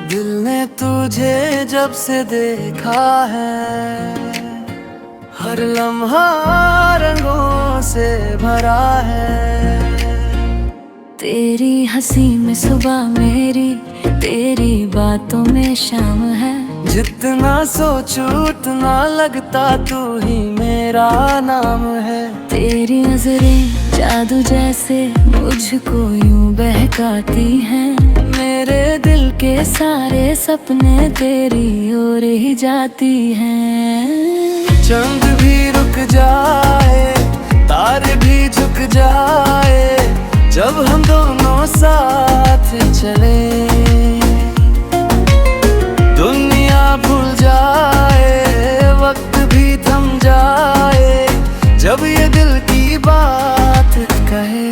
दिल ने तुझे जब से देखा है, हर लम्हा रंगों से भरा है। तेरी हंसी में सुबह मेरी, तेरी बातों में शाम है। जितना सोचूं उतना लगता तू ही मेरा नाम है। तेरी नजरें जादू जैसे मुझको यूं बहकाती हैं। मेरे दिल के सारे सपने तेरी ओर ही जाती हैं। चंद भी रुक जाए, तारे भी झुक जाए, जब हम दोनों साथ चले। दुनिया भूल जाए, वक्त भी थम जाए, जब ये दिल की बात कहे।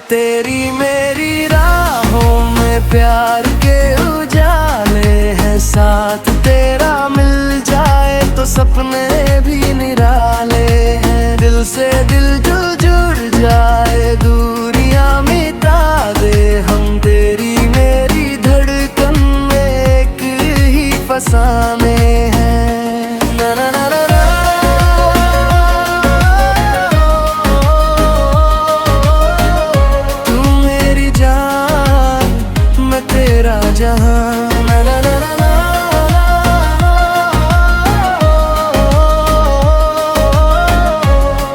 तेरी मेरी राहों में प्यार के उजाले हैं, साथ तेरा मिल जाए तो सपने भी निराले हैं। दिल से दिल जो जुड़ जाए, दूरियां मिटा दे हम। तेरी मेरी धड़कन में एक ही फसाने हैं। ना ना ना ना ना। तू मेरी जान, मैं तेरा जहां। ना ना ना ना ना।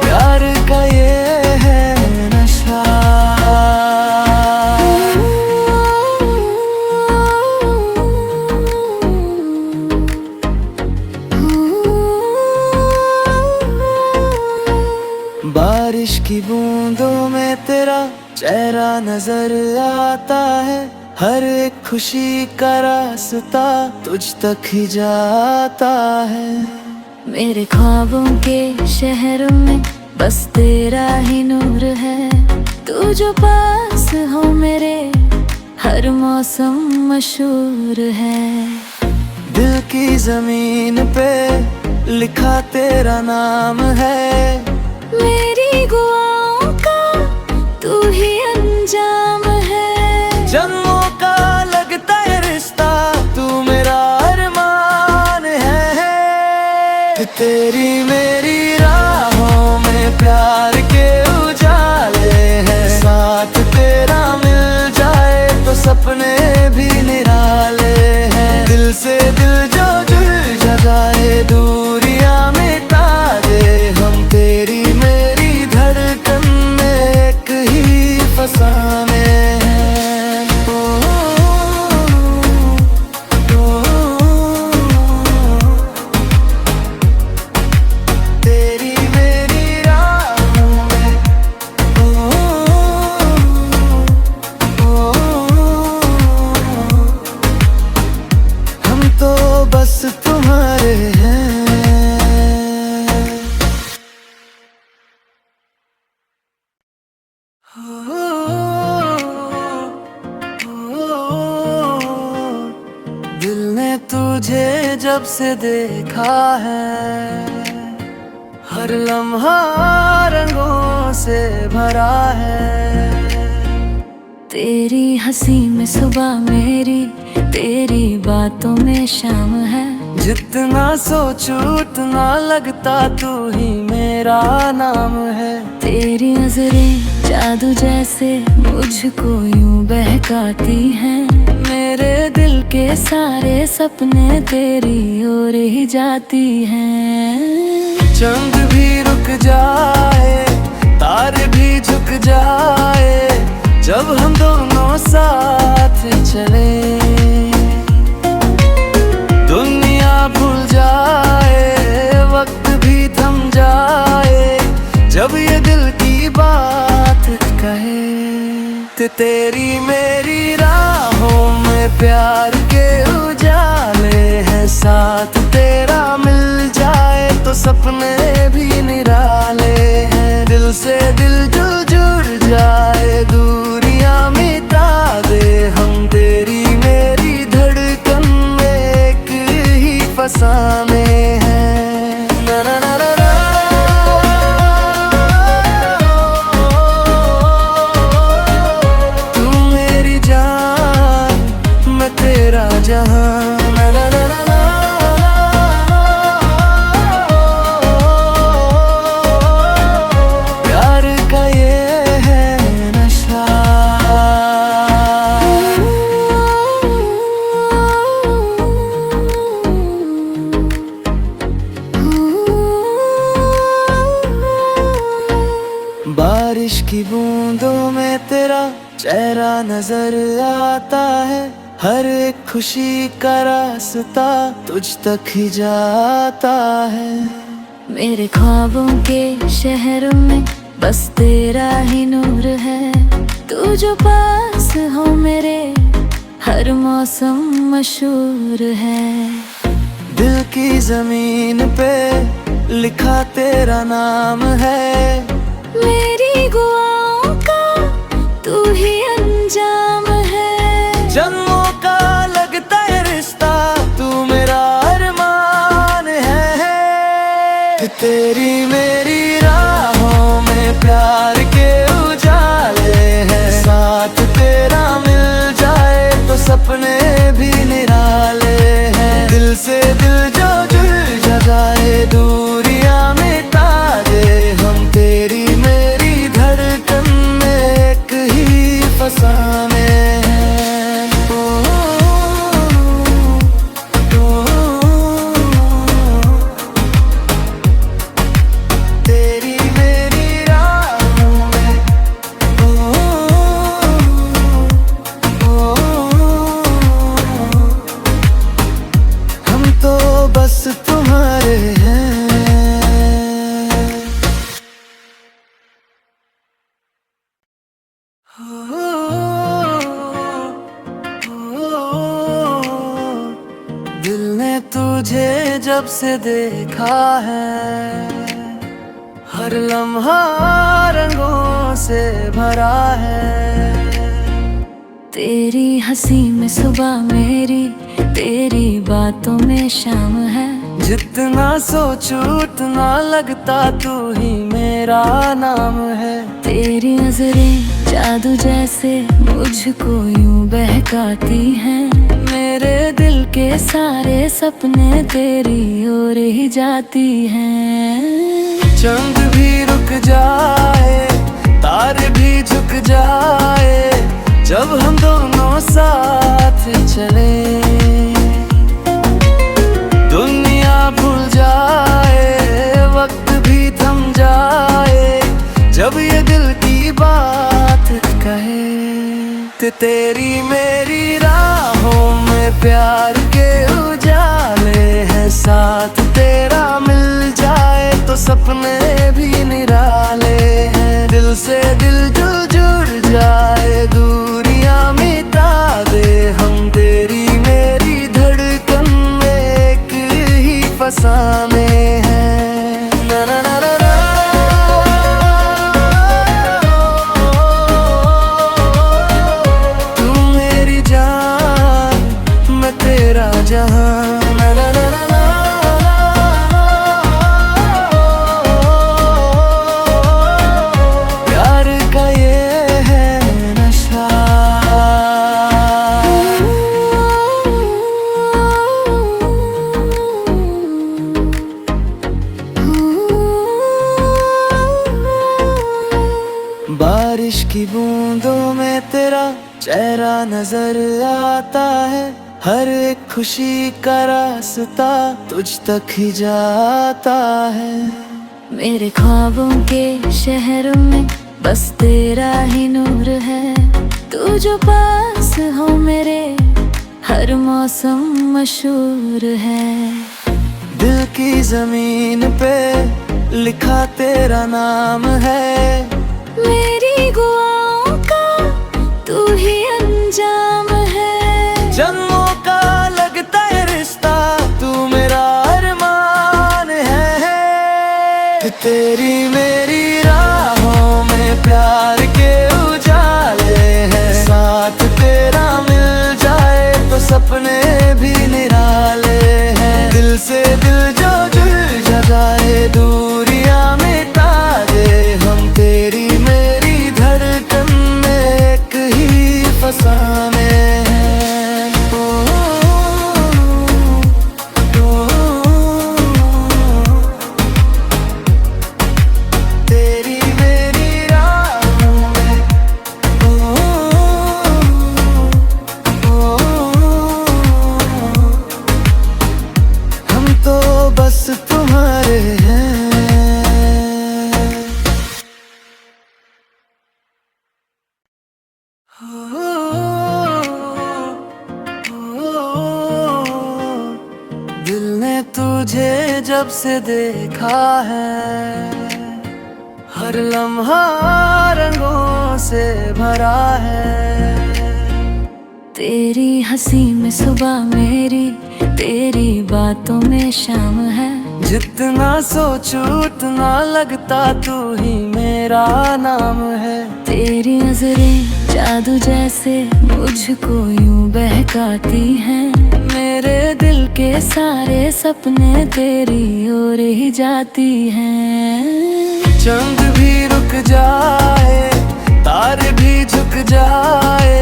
प्यार का ये है नशा। बारिश की बूंदों में तेरा चेहरा नजर आता है। हर एक खुशी का रास्ता तुझ तक ही जाता है। मेरे ख्वाबों के शहर में बस तेरा ही नूर है। तू जो पास हो मेरे, हर मौसम मशहूर है। दिल की जमीन पे लिखा तेरा नाम है। मेरी दुआओं का तू ही अंजाम है। जन्मों का लगता है रिश्ता, तू मेरा अरमान है। तेरी मेरी राहों में प्यार के उजाले हैं, साथ तेरा मिल जाए तो सपने भी निराले हैं। दिल से दिल जो जुड़ जाए, दूरियां मिटा दे हम। तेरी मेरी धड़कन में एक ही फसाने हैं। तेरी मेरी राहों में हम तो बस तुम्हारे हैं। दिल ने तुझे जब से देखा है, हर लम्हा रंगों से भरा है। तेरी हंसी में सुबह मेरी, तेरी बातों में शाम है। जितना सोचूं उतना लगता तू ही मेरा नाम है। तेरी नजरें जादू जैसे मुझको यूं बहकाती हैं। मेरे दिल के सारे सपने तेरी ओर ही जाती हैं। चंद भी रुक जाए, तारे भी झुक जाए, जब हम दोनों साथ चले। दुनिया भूल जाए, वक्त भी थम जाए, जब ये दिल की बात कहे। तेरी मेरी राहों में प्यार के उजाले हैं, साथ तेरा मिल जाए तो सपने भी निराले हैं। दिल से दिल जो जुड़ जाए, दूरियां मिटा दे हम। तेरी मेरी धड़कन में एक ही फसाने हैं। ना ना ना ना ना। बारिश की बूंदों में तेरा चेहरा नजर आता है, हर एक खुशी का रास्ता तुझ तक ही जाता है। मेरे ख्वाबों के शहर में बस तेरा ही नूर है, तू जो पास हो मेरे हर मौसम मशहूर है। दिल की जमीन पे लिखा तेरा नाम है, मेरी दुआओं का तू ही अंजाम है। जन्मों का लगता है रिश्ता, तू मेरा अरमान है। तेरी मेरी राहों में प्यार के उजाले हैं, साथ तेरा मिल जाए तो सपने भी निराले हैं। दिल से दिल जो जुड़ जाए, दूरियां मिटा दे हम, तेरी मेरी धड़कन में एक ही फसाने हैं। तेरी मेरी राहों में हम तो बस तुम्हारे हैं। दिल ने तुझे जब से देखा है, हर लम्हा रंगों से भरा है। तेरी हंसी में सुबह मेरी, तेरी बातों में शाम है। जितना सोचूं उतना लगता तू ही मेरा नाम है। तेरी नजरें जादू जैसे मुझको यूं बहकाती हैं। मेरे दिल के सारे सपने तेरी ओर ही जाती हैं। चंद भी रुक जाए, तारे भी झुक जाए, जब हम दोनों साथ चले। दुनिया भूल जाए, वक्त भी थम जाए, जब ये दिल की बात कहे। तेरी मेरी राहों में प्यार के उजाले हैं, साथ तेरा मिल जाए तो सपने भी निराले हैं। दिल से दिल जो जुड़ जाए, दूरियां मिटा दे हम, तेरी मेरी धड़कन में एक ही फसाने हैं। ना ना ना ना ना। तू मेरी जान, मैं तेरा जहां। ना ना ना ना ना। प्यार का ये है नशा। बारिश की बूंदों में तेरा चेहरा नजर आता है, हर एक खुशी का रास्ता तुझ तक ही जाता है। मेरे ख्वाबों के शहर में बस तेरा ही नूर है, तू जो पास हो मेरे हर मौसम मशहूर है। दिल की जमीन पे लिखा तेरा नाम है, मेरी दुआओं का तू ही अंजाम है। जन्मों का लगता है रिश्ता, तू मेरा अरमान है। तेरी मेरी राहों में प्यार के उजाले हैं, साथ तेरा मिल जाए तो सपने भी निराले हैं। दिल से दिल जो जुड़ जाए, दूरियां मिटा दे हम, तुझे जब से देखा है, हर लम्हा रंगों से भरा है। तेरी हंसी में सुबह मेरी, तेरी बातों में शाम है। जितना सोचूं उतना लगता तू ही मेरा नाम है। तेरी नजरें जादू जैसे मुझको यूं बहकाती हैं। मेरे दिल के सारे सपने तेरी ओर ही जाती हैं। चंद भी रुक जाए, तारे भी झुक जाए,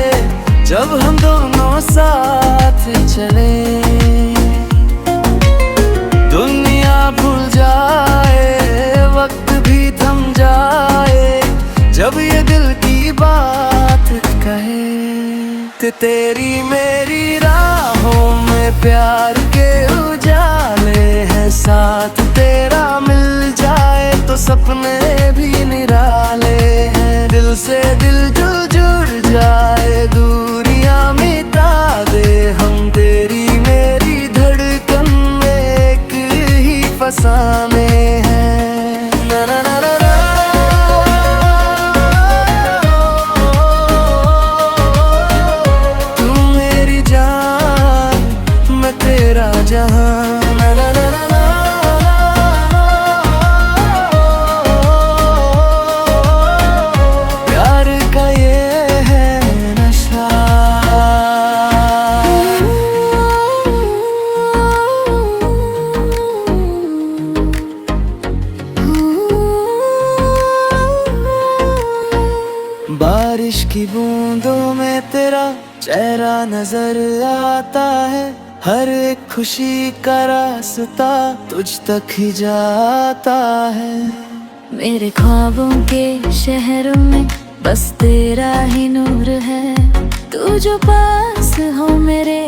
जब हम दोनों साथ चले। दुनिया भूल जाए, वक्त भी थम जाए, जब ये दिल की बात कहे। तेरी मेरी राहों में प्यार के उजाले हैं, साथ तेरा मिल जाए तो सपने भी निराले हैं। दिल से दिल जुड़ जाए, दूरियां मिटा दे हम, तेरी मेरी धड़कन में एक ही फसाने हैं। ना ना ना ना ना। तू मेरी जान, मैं तेरा जहां। ना ना ना ना ना। प्यार का ये है नशा। बारिश की बूंदों में तेरा चेहरा नजर आता है। हर एक खुशी का रास्ता तुझ तक ही जाता है। मेरे ख्वाबों के शहर में बस तेरा ही नूर है। तू जो पास हो मेरे,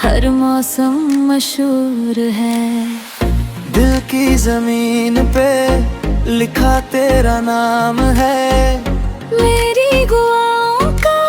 हर मौसम मशहूर है। दिल की जमीन पे लिखा तेरा नाम है। मेरी दुआओं का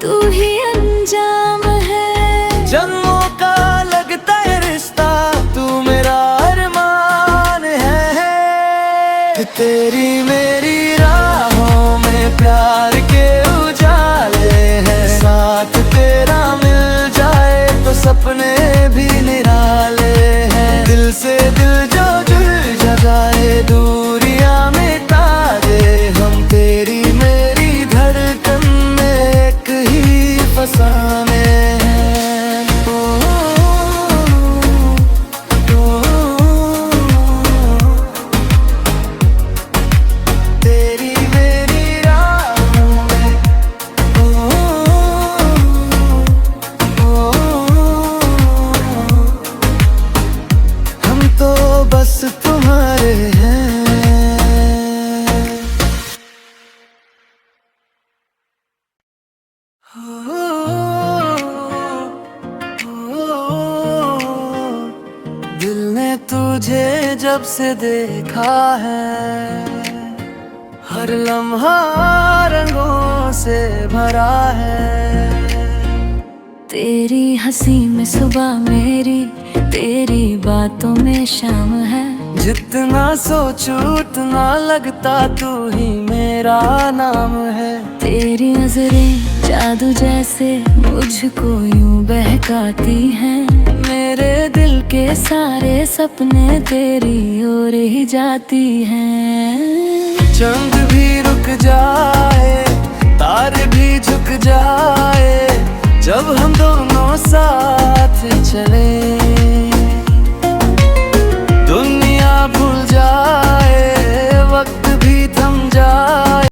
तू ही अंजाम है। जन्मों का लगता है रिश्ता, तू मेरा अरमान है। तेरी मेरी राहों में प्यार के उजाले हैं, साथ तेरा मिल जाए तो सपने भी निराले हैं। दिल से दिल जो जुड़ जाए, दूरियां मिटा दे हम, तेरी मेरी धड़कन में एक ही फसाने हैं। तेरी मेरी राहों में, हम तो बस तुम्हारे हैं। दिल ने तुझे जब से देखा है, हर लम्हा रंगों से भरा है। तेरी हंसी में सुबह मेरी, तेरी बातों में शाम है। जितना सोचूं उतना लगता तू ही मेरा नाम है। तेरी नजरें जादू जैसे मुझको यूं बहकाती हैं। मेरे दिल के सारे सपने तेरी ओर ही जाती हैं। चंद भी रुक जाए, तारे भी झुक जाए, जब हम दोनों साथ चले।